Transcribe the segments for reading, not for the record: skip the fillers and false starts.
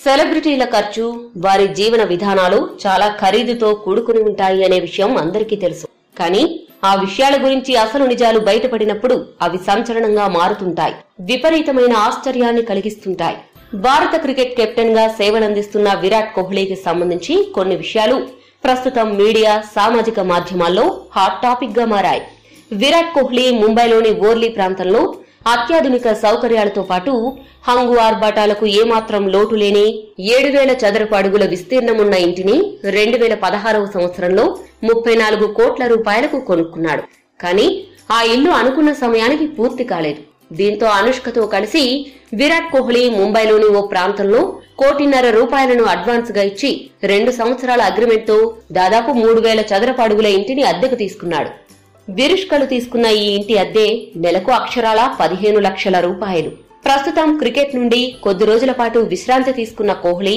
సెలబ్రిటీల ఖర్చు, వారి జీవన విధానాలు చాలా ఖరీదుతో కూడుకుని ఉంటాయి అనే విషయం అందరికీ తెలుసు. కానీ ఆ విషయాల గురించి అసలు నిజాలు బయటపడినప్పుడు అవి సంచలనంగా మారుతుంటాయి, విపరీతమైన ఆశ్చర్యాన్ని కలిగిస్తుంటాయి. భారత క్రికెట్ కెప్టెన్ గా సేవలందిస్తున్న విరాట్ కోహ్లీకి సంబంధించి కొన్ని విషయాలు ప్రస్తుతం మీడియా, సామాజిక మాధ్యమాల్లో హాట్ టాపిక్ గా మారాయి. విరాట్ కోహ్లీ ముంబైలోని ఓర్లీ ప్రాంతంలో అత్యాధునిక సౌకర్యాలతో పాటు హంగు ఆర్భాటాలకు ఏమాత్రం లోటు లేని 7,000 చదరపు అడుగుల విస్తీర్ణమున్న ఇంటిని 2016వ సంవత్సరంలో 34 కోట్ల రూపాయలకు కొనుక్కున్నాడు. కానీ ఆ ఇల్లు అనుకున్న సమయానికి పూర్తి కాలేదు. దీంతో అనుష్కతో కలిసి విరాట్ కోహ్లీ ముంబైలోని ఓ ప్రాంతంలో 1,50,00,000 రూపాయలను అడ్వాన్స్ గా ఇచ్చి 2 సంవత్సరాల అగ్రిమెంట్ తో దాదాపు 3,000 చదరపు అడుగుల ఇంటిని అద్దెకు తీసుకున్నాడు. విరుష్కలు తీసుకున్న ఈ ఇంటి అద్దె నెలకు అక్షరాల 15 లక్షల రూపాయలు. ప్రస్తుతం క్రికెట్ నుండి కొద్ది రోజుల పాటు విశ్రాంతి తీసుకున్న కోహ్లీ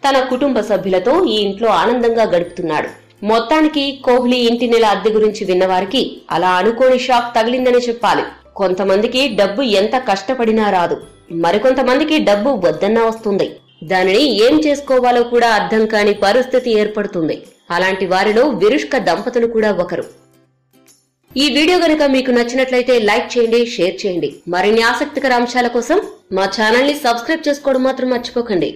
తన కుటుంబ సభ్యులతో ఈ ఇంట్లో ఆనందంగా గడుపుతున్నాడు. మొత్తానికి కోహ్లీ ఇంటి నెల అద్దె గురించి విన్నవారికి అలా అనుకోని షాక్ తగిలిందనే చెప్పాలి. కొంతమందికి డబ్బు ఎంత కష్టపడినా రాదు, మరికొంతమందికి డబ్బు వద్దన్నా వస్తుంది. దానిని ఏం చేసుకోవాలో కూడా అర్థం కాని పరిస్థితి ఏర్పడుతుంది. అలాంటి వారిలో విరుష్క దంపతులు కూడా ఒకరు. ఈ వీడియో గనుక మీకు నచ్చినట్లయితే లైక్ చేయండి, షేర్ చేయండి. మరిన్ని ఆసక్తికర అంశాల కోసం మా ఛానల్ ని సబ్స్క్రైబ్ చేసుకోవడం మాత్రం మర్చిపోకండి.